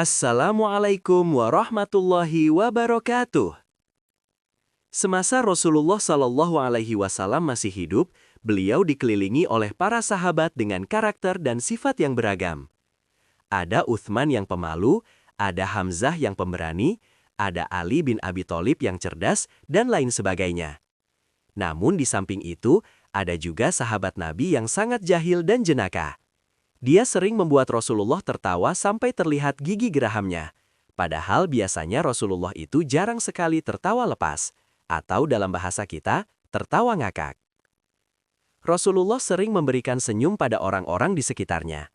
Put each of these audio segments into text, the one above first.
Assalamualaikum warahmatullahi wabarakatuh. Semasa Rasulullah Shallallahu Alaihi Wasallam masih hidup, beliau dikelilingi oleh para sahabat dengan karakter dan sifat yang beragam. Ada Uthman yang pemalu, ada Hamzah yang pemberani, ada Ali bin Abi Thalib yang cerdas, dan lain sebagainya. Namun di samping itu, ada juga sahabat Nabi yang sangat jahil dan jenaka. Dia sering membuat Rasulullah tertawa sampai terlihat gigi gerahamnya. Padahal biasanya Rasulullah itu jarang sekali tertawa lepas, atau dalam bahasa kita, tertawa ngakak. Rasulullah sering memberikan senyum pada orang-orang di sekitarnya.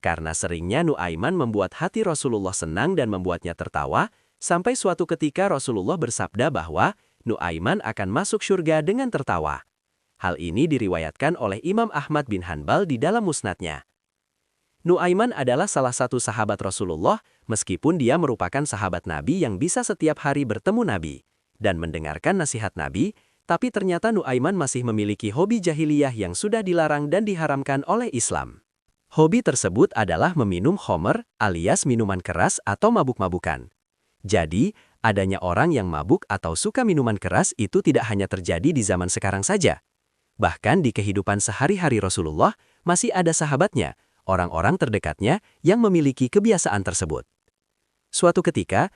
Karena seringnya Nuaiman membuat hati Rasulullah senang dan membuatnya tertawa, sampai suatu ketika Rasulullah bersabda bahwa Nuaiman akan masuk surga dengan tertawa. Hal ini diriwayatkan oleh Imam Ahmad bin Hanbal di dalam musnadnya. Nuaiman adalah salah satu sahabat Rasulullah, meskipun dia merupakan sahabat Nabi yang bisa setiap hari bertemu Nabi dan mendengarkan nasihat Nabi, tapi ternyata Nuaiman masih memiliki hobi jahiliyah yang sudah dilarang dan diharamkan oleh Islam. Hobi tersebut adalah meminum khamr alias minuman keras atau mabuk-mabukan. Jadi, adanya orang yang mabuk atau suka minuman keras itu tidak hanya terjadi di zaman sekarang saja. Bahkan di kehidupan sehari-hari Rasulullah, masih ada sahabatnya, orang-orang terdekatnya yang memiliki kebiasaan tersebut. Suatu ketika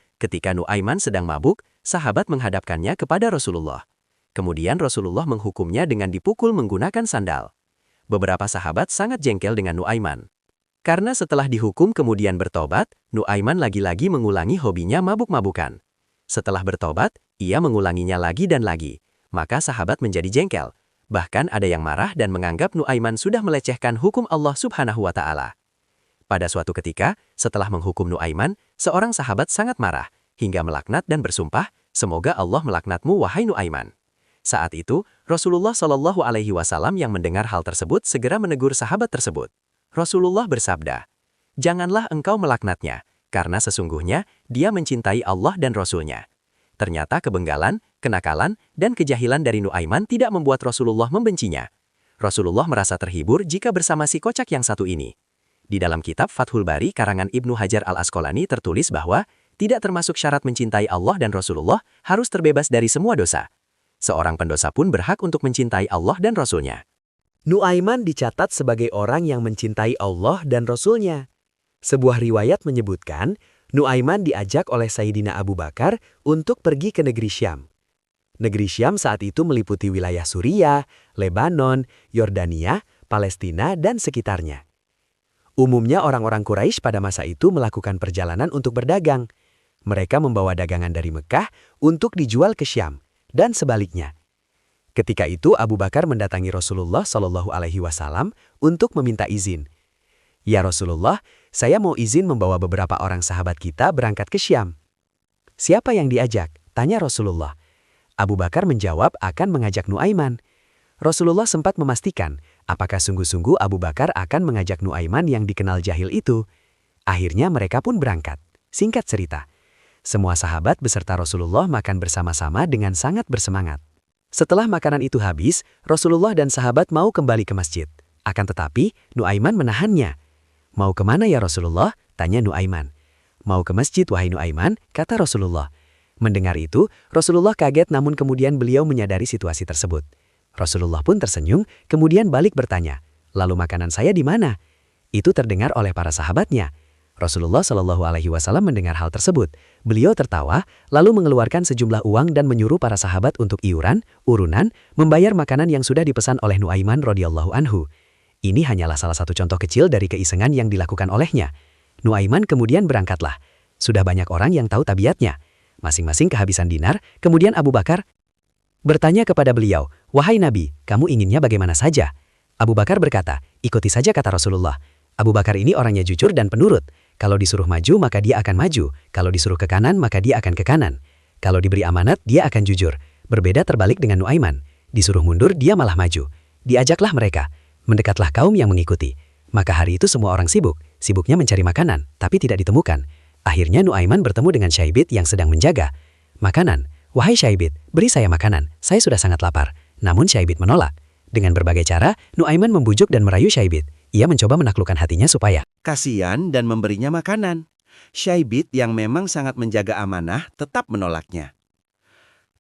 Nuaiman sedang mabuk, sahabat menghadapkannya kepada Rasulullah. Kemudian Rasulullah menghukumnya dengan dipukul menggunakan sandal. Beberapa sahabat sangat jengkel dengan Nuaiman. Karena setelah dihukum kemudian bertobat, Nuaiman lagi-lagi mengulangi hobinya mabuk-mabukan. Setelah bertobat, ia mengulanginya lagi dan lagi. Maka sahabat menjadi jengkel. Bahkan ada yang marah dan menganggap Nuaiman sudah melecehkan hukum Allah Subhanahu wa Ta'ala. Pada suatu ketika, setelah menghukum Nuaiman, seorang sahabat sangat marah, hingga melaknat dan bersumpah, "Semoga Allah melaknatmu wahai Nuaiman." Saat itu, Rasulullah Shallallahu Alaihi Wasallam yang mendengar hal tersebut segera menegur sahabat tersebut. Rasulullah bersabda, "Janganlah engkau melaknatnya, karena sesungguhnya dia mencintai Allah dan Rasul-Nya." Ternyata kebenggalan, kenakalan, dan kejahilan dari Nuaiman tidak membuat Rasulullah membencinya. Rasulullah merasa terhibur jika bersama si kocak yang satu ini. Di dalam kitab Fathul Bari karangan Ibnu Hajar al-Asqalani tertulis bahwa tidak termasuk syarat mencintai Allah dan Rasulullah harus terbebas dari semua dosa. Seorang pendosa pun berhak untuk mencintai Allah dan Rasul-Nya. Nuaiman dicatat sebagai orang yang mencintai Allah dan Rasul-Nya. Sebuah riwayat menyebutkan, Nuaiman diajak oleh Sayyidina Abu Bakar untuk pergi ke negeri Syam. Negeri Syam saat itu meliputi wilayah Suriah, Lebanon, Yordania, Palestina, dan sekitarnya. Umumnya orang-orang Quraisy pada masa itu melakukan perjalanan untuk berdagang. Mereka membawa dagangan dari Mekah untuk dijual ke Syam, dan sebaliknya. Ketika itu Abu Bakar mendatangi Rasulullah Shallallahu Alaihi Wasallam untuk meminta izin. "Ya Rasulullah, saya mau izin membawa beberapa orang sahabat kita berangkat ke Syam." "Siapa yang diajak?" tanya Rasulullah. Abu Bakar menjawab akan mengajak Nuaiman. Rasulullah sempat memastikan apakah sungguh-sungguh Abu Bakar akan mengajak Nuaiman yang dikenal jahil itu. Akhirnya mereka pun berangkat. Singkat cerita, semua sahabat beserta Rasulullah makan bersama-sama dengan sangat bersemangat. Setelah makanan itu habis, Rasulullah dan sahabat mau kembali ke masjid. Akan tetapi, Nuaiman menahannya. "Mau kemana ya Rasulullah?" tanya Nuaiman. "Mau ke masjid wahai Nuaiman," kata Rasulullah. Mendengar itu, Rasulullah kaget namun kemudian beliau menyadari situasi tersebut. Rasulullah pun tersenyum, kemudian balik bertanya, "Lalu makanan saya di mana?" Itu terdengar oleh para sahabatnya. Rasulullah Shallallahu Alaihi Wasallam mendengar hal tersebut. Beliau tertawa, lalu mengeluarkan sejumlah uang dan menyuruh para sahabat untuk iuran, urunan, membayar makanan yang sudah dipesan oleh Nuaiman radhiyallahu anhu. Ini hanyalah salah satu contoh kecil dari keisengan yang dilakukan olehnya. Nuaiman kemudian berangkatlah. Sudah banyak orang yang tahu tabiatnya. Masing-masing kehabisan dinar, kemudian Abu Bakar bertanya kepada beliau, "Wahai Nabi, kamu inginnya bagaimana saja?" Abu Bakar berkata, "Ikuti saja," kata Rasulullah. Abu Bakar ini orangnya jujur dan penurut. Kalau disuruh maju maka dia akan maju, kalau disuruh ke kanan maka dia akan ke kanan. Kalau diberi amanat dia akan jujur. Berbeda terbalik dengan Nuaiman. Disuruh mundur dia malah maju. Diajaklah mereka. Mendekatlah kaum yang mengikuti. Maka hari itu semua orang sibuknya mencari makanan, tapi tidak ditemukan. Akhirnya Nuaiman bertemu dengan Syaibit yang sedang menjaga. "Makanan, wahai Syaibit, beri saya makanan, saya sudah sangat lapar." Namun Syaibit menolak. Dengan berbagai cara, Nuaiman membujuk dan merayu Syaibit. Ia mencoba menaklukkan hatinya supaya kasihan dan memberinya makanan. Syaibit yang memang sangat menjaga amanah tetap menolaknya.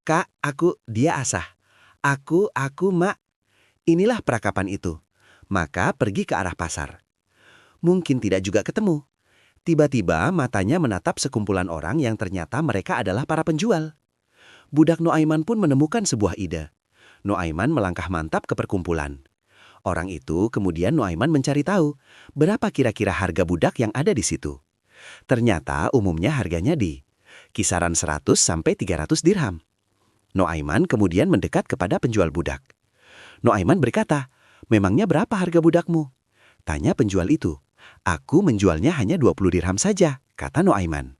Kak, dia asah. Aku, mak. Inilah perakapan itu. Maka pergi ke arah pasar. Mungkin tidak juga ketemu. Tiba-tiba matanya menatap sekumpulan orang yang ternyata mereka adalah para penjual. Budak Nuaiman pun menemukan sebuah ide. Nuaiman melangkah mantap ke perkumpulan. Orang itu kemudian Nuaiman mencari tahu berapa kira-kira harga budak yang ada di situ. Ternyata umumnya harganya di kisaran 100 sampai 300 dirham. Nuaiman kemudian mendekat kepada penjual budak. Nuaiman berkata, "Memangnya berapa harga budakmu?" Tanya penjual itu. "Aku menjualnya hanya 20 dirham saja," kata Nuaiman.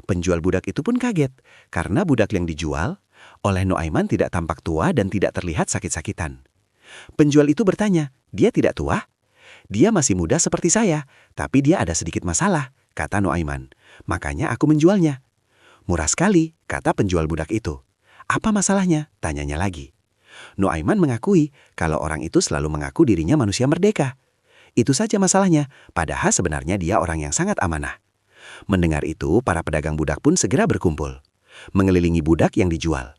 Penjual budak itu pun kaget, karena budak yang dijual oleh Nuaiman tidak tampak tua dan tidak terlihat sakit-sakitan. Penjual itu bertanya, "Dia tidak tua?" "Dia masih muda seperti saya, tapi dia ada sedikit masalah," kata Nuaiman. "Makanya aku menjualnya." "Murah sekali," kata penjual budak itu. "Apa masalahnya?" tanyanya lagi. Nuaiman mengakui kalau orang itu selalu mengaku dirinya manusia merdeka. Itu saja masalahnya, padahal sebenarnya dia orang yang sangat amanah. Mendengar itu, para pedagang budak pun segera berkumpul, mengelilingi budak yang dijual.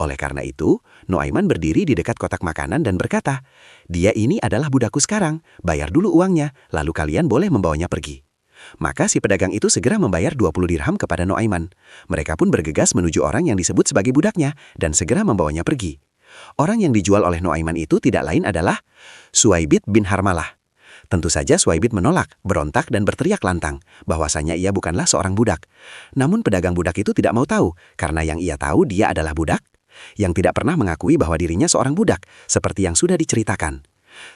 Oleh karena itu, Nuaiman berdiri di dekat kotak makanan dan berkata, "Dia ini adalah budakku sekarang, bayar dulu uangnya, lalu kalian boleh membawanya pergi." Maka si pedagang itu segera membayar 20 dirham kepada Nuaiman. Mereka pun bergegas menuju orang yang disebut sebagai budaknya dan segera membawanya pergi. Orang yang dijual oleh Nuaiman itu tidak lain adalah Suaibit bin Harmalah. Tentu saja Suaibit menolak, berontak dan berteriak lantang bahwasanya ia bukanlah seorang budak. Namun pedagang budak itu tidak mau tahu, karena yang ia tahu dia adalah budak yang tidak pernah mengakui bahwa dirinya seorang budak, seperti yang sudah diceritakan.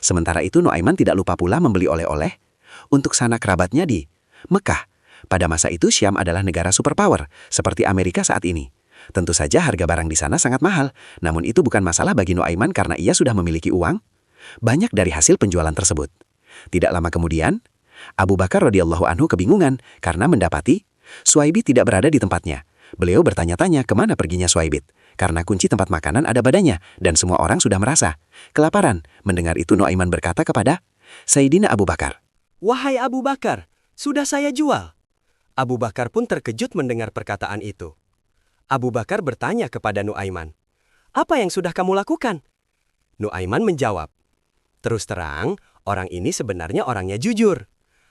Sementara itu Nuaiman tidak lupa pula membeli oleh-oleh untuk sanak kerabatnya di Mekah. Pada masa itu Syam adalah negara superpower, seperti Amerika saat ini. Tentu saja harga barang di sana sangat mahal, namun itu bukan masalah bagi Nuaiman karena ia sudah memiliki uang banyak dari hasil penjualan tersebut. Tidak lama kemudian, Abu Bakar radhiyallahu anhu kebingungan karena mendapati Suaibit tidak berada di tempatnya. Beliau bertanya-tanya kemana perginya Suaibit, karena kunci tempat makanan ada badannya dan semua orang sudah merasa kelaparan. Mendengar itu Nuaiman berkata kepada Sayyidina Abu Bakar, "Wahai Abu Bakar, sudah saya jual." Abu Bakar pun terkejut mendengar perkataan itu. Abu Bakar bertanya kepada Nuaiman, "Apa yang sudah kamu lakukan?" Nuaiman menjawab, "Terus terang, orang ini sebenarnya orangnya jujur.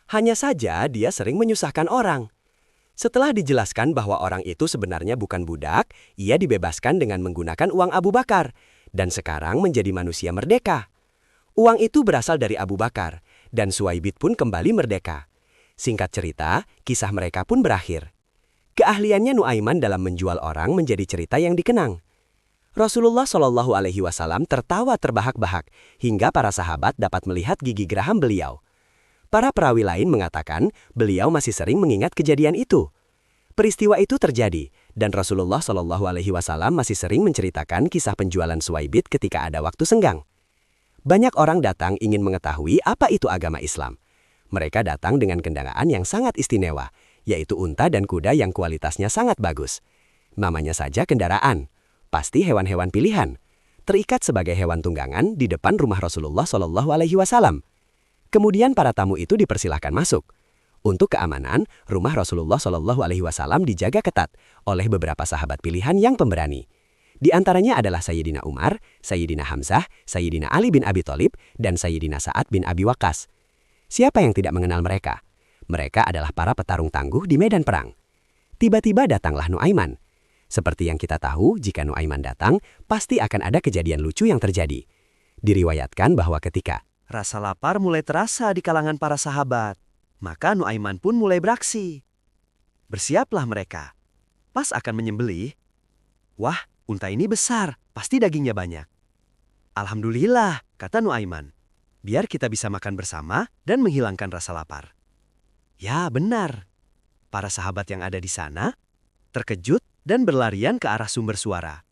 Hanya saja dia sering menyusahkan orang." Setelah dijelaskan bahwa orang itu sebenarnya bukan budak, ia dibebaskan dengan menggunakan uang Abu Bakar, dan sekarang menjadi manusia merdeka. Uang itu berasal dari Abu Bakar, dan Suaibit pun kembali merdeka. Singkat cerita, kisah mereka pun berakhir. Keahliannya Nuaiman dalam menjual orang menjadi cerita yang dikenang. Rasulullah Shallallahu Alaihi Wasallam tertawa terbahak-bahak hingga para sahabat dapat melihat gigi geraham beliau. Para perawi lain mengatakan beliau masih sering mengingat kejadian itu. Peristiwa itu terjadi dan Rasulullah Shallallahu Alaihi Wasallam masih sering menceritakan kisah penjualan Suaibit ketika ada waktu senggang. Banyak orang datang ingin mengetahui apa itu agama Islam. Mereka datang dengan kendaraan yang sangat istimewa, yaitu unta dan kuda yang kualitasnya sangat bagus. Namanya saja kendaraan. Pasti hewan-hewan pilihan, terikat sebagai hewan tunggangan di depan rumah Rasulullah Shallallahu Alaihi Wasallam. Kemudian para tamu itu dipersilahkan masuk. Untuk keamanan, rumah Rasulullah Shallallahu Alaihi Wasallam dijaga ketat oleh beberapa sahabat pilihan yang pemberani. Di antaranya adalah Sayyidina Umar, Sayyidina Hamzah, Sayyidina Ali bin Abi Thalib, dan Sayyidina Sa'ad bin Abi Waqqas. Siapa yang tidak mengenal mereka? Mereka adalah para petarung tangguh di medan perang. Tiba-tiba datanglah Nuaiman. Seperti yang kita tahu, jika Nuaiman datang, pasti akan ada kejadian lucu yang terjadi. Diriwayatkan bahwa ketika Rasa lapar mulai terasa di kalangan para sahabat, maka Nuaiman pun mulai beraksi. Bersiaplah mereka. Pas akan menyembelih, wah, unta ini besar, pasti dagingnya banyak. Alhamdulillah, kata Nuaiman. Biar kita bisa makan bersama dan menghilangkan rasa lapar. Ya, benar. Para sahabat yang ada di sana terkejut dan berlarian ke arah sumber suara.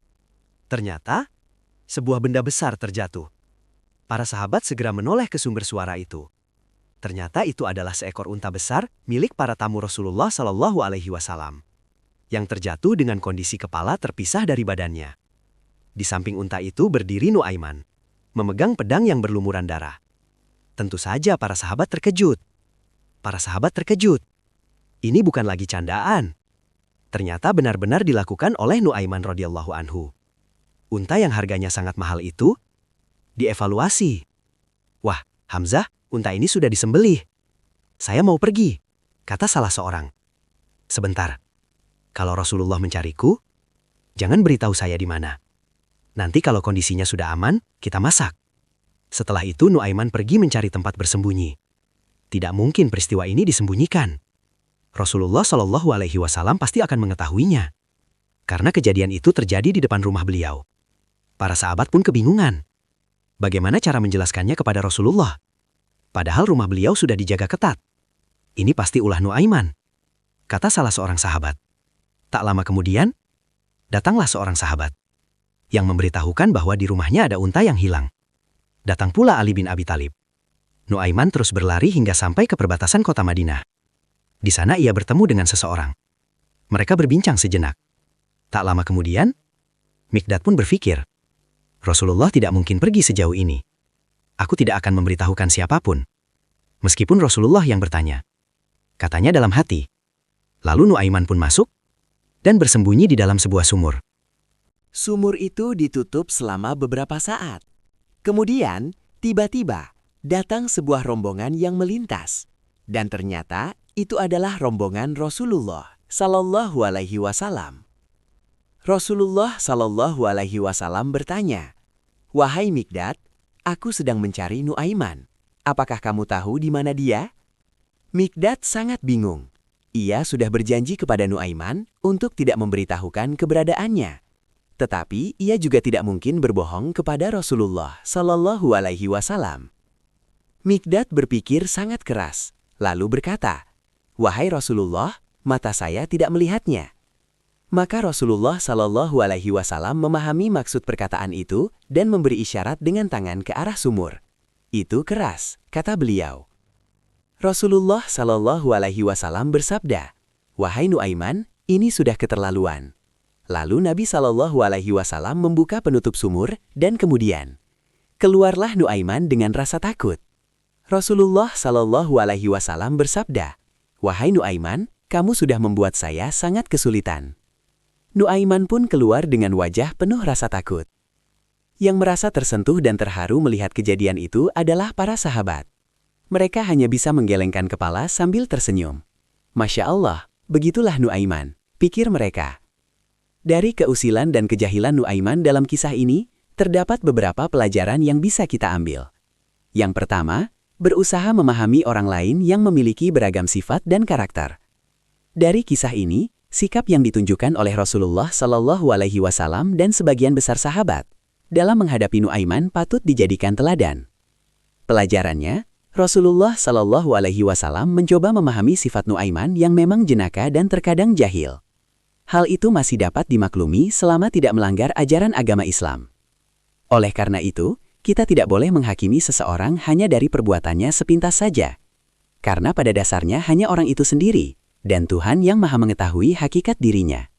Ternyata, sebuah benda besar terjatuh. Para sahabat segera menoleh ke sumber suara itu. Ternyata itu adalah seekor unta besar milik para tamu Rasulullah Shallallahu Alaihi Wasallam, yang terjatuh dengan kondisi kepala terpisah dari badannya. Di samping unta itu berdiri Nuaiman, memegang pedang yang berlumuran darah. Tentu saja para sahabat terkejut. Ini bukan lagi candaan. Ternyata benar-benar dilakukan oleh Nuaiman radhiyallahu anhu. Unta yang harganya sangat mahal itu dievaluasi. Wah, Hamzah, unta ini sudah disembelih. Saya mau pergi, kata salah seorang. Sebentar. Kalau Rasulullah mencariku, jangan beritahu saya di mana. Nanti kalau kondisinya sudah aman, kita masak. Setelah itu Nuaiman pergi mencari tempat bersembunyi. Tidak mungkin peristiwa ini disembunyikan. Rasulullah Shallallahu Alaihi Wasallam pasti akan mengetahuinya. Karena kejadian itu terjadi di depan rumah beliau. Para sahabat pun kebingungan. Bagaimana cara menjelaskannya kepada Rasulullah? Padahal rumah beliau sudah dijaga ketat. Ini pasti ulah Nuaiman, kata salah seorang sahabat. Tak lama kemudian, datanglah seorang sahabat yang memberitahukan bahwa di rumahnya ada unta yang hilang. Datang pula Ali bin Abi Thalib. Nuaiman terus berlari hingga sampai ke perbatasan kota Madinah. Di sana ia bertemu dengan seseorang. Mereka berbincang sejenak. Tak lama kemudian, Mikdad pun berpikir, Rasulullah tidak mungkin pergi sejauh ini. Aku tidak akan memberitahukan siapapun. Meskipun Rasulullah yang bertanya. Katanya dalam hati. Lalu Nuaiman pun masuk dan bersembunyi di dalam sebuah sumur. Sumur itu ditutup selama beberapa saat. Kemudian, tiba-tiba datang sebuah rombongan yang melintas. Dan ternyata itu adalah rombongan Rasulullah Sallallahu Alaihi Wasallam. Rasulullah Sallallahu Alaihi Wasallam bertanya, "Wahai Mikdad, aku sedang mencari Nuaiman. Apakah kamu tahu di mana dia?" Mikdad sangat bingung. Ia sudah berjanji kepada Nuaiman untuk tidak memberitahukan keberadaannya. Tetapi ia juga tidak mungkin berbohong kepada Rasulullah Sallallahu Alaihi Wasallam. Mikdad berpikir sangat keras, lalu berkata, "Wahai Rasulullah, mata saya tidak melihatnya." Maka Rasulullah Sallallahu Alaihi Wasallam memahami maksud perkataan itu dan memberi isyarat dengan tangan ke arah sumur. "Itu keras," kata beliau. Rasulullah Sallallahu Alaihi Wasallam bersabda, "Wahai Nuaiman, ini sudah keterlaluan." Lalu Nabi Sallallahu Alaihi Wasallam membuka penutup sumur dan kemudian keluarlah Nuaiman dengan rasa takut. Rasulullah Sallallahu Alaihi Wasallam bersabda, "Wahai Nuaiman, kamu sudah membuat saya sangat kesulitan." Nuaiman pun keluar dengan wajah penuh rasa takut. Yang merasa tersentuh dan terharu melihat kejadian itu adalah para sahabat. Mereka hanya bisa menggelengkan kepala sambil tersenyum. Masya Allah, begitulah Nuaiman, pikir mereka. Dari keusilan dan kejahilan Nuaiman dalam kisah ini, terdapat beberapa pelajaran yang bisa kita ambil. Yang pertama, berusaha memahami orang lain yang memiliki beragam sifat dan karakter. Dari kisah ini, sikap yang ditunjukkan oleh Rasulullah Sallallahu Alaihi Wasallam dan sebagian besar sahabat dalam menghadapi Nuaiman patut dijadikan teladan. Pelajarannya, Rasulullah Sallallahu Alaihi Wasallam mencoba memahami sifat Nuaiman yang memang jenaka dan terkadang jahil. Hal itu masih dapat dimaklumi selama tidak melanggar ajaran agama Islam. Oleh karena itu, kita tidak boleh menghakimi seseorang hanya dari perbuatannya sepintas saja. Karena pada dasarnya hanya orang itu sendiri, dan Tuhan yang Maha mengetahui hakikat dirinya.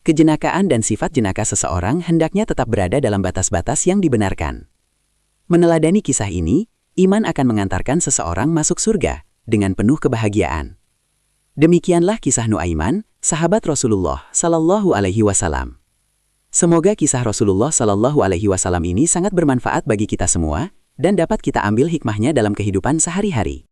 Kejenakaan dan sifat jenaka seseorang hendaknya tetap berada dalam batas-batas yang dibenarkan. Meneladani kisah ini, iman akan mengantarkan seseorang masuk surga dengan penuh kebahagiaan. Demikianlah kisah Nuaiman, sahabat Rasulullah Sallallahu Alaihi Wasallam. Semoga kisah Rasulullah Sallallahu Alaihi Wasallam ini sangat bermanfaat bagi kita semua dan dapat kita ambil hikmahnya dalam kehidupan sehari-hari.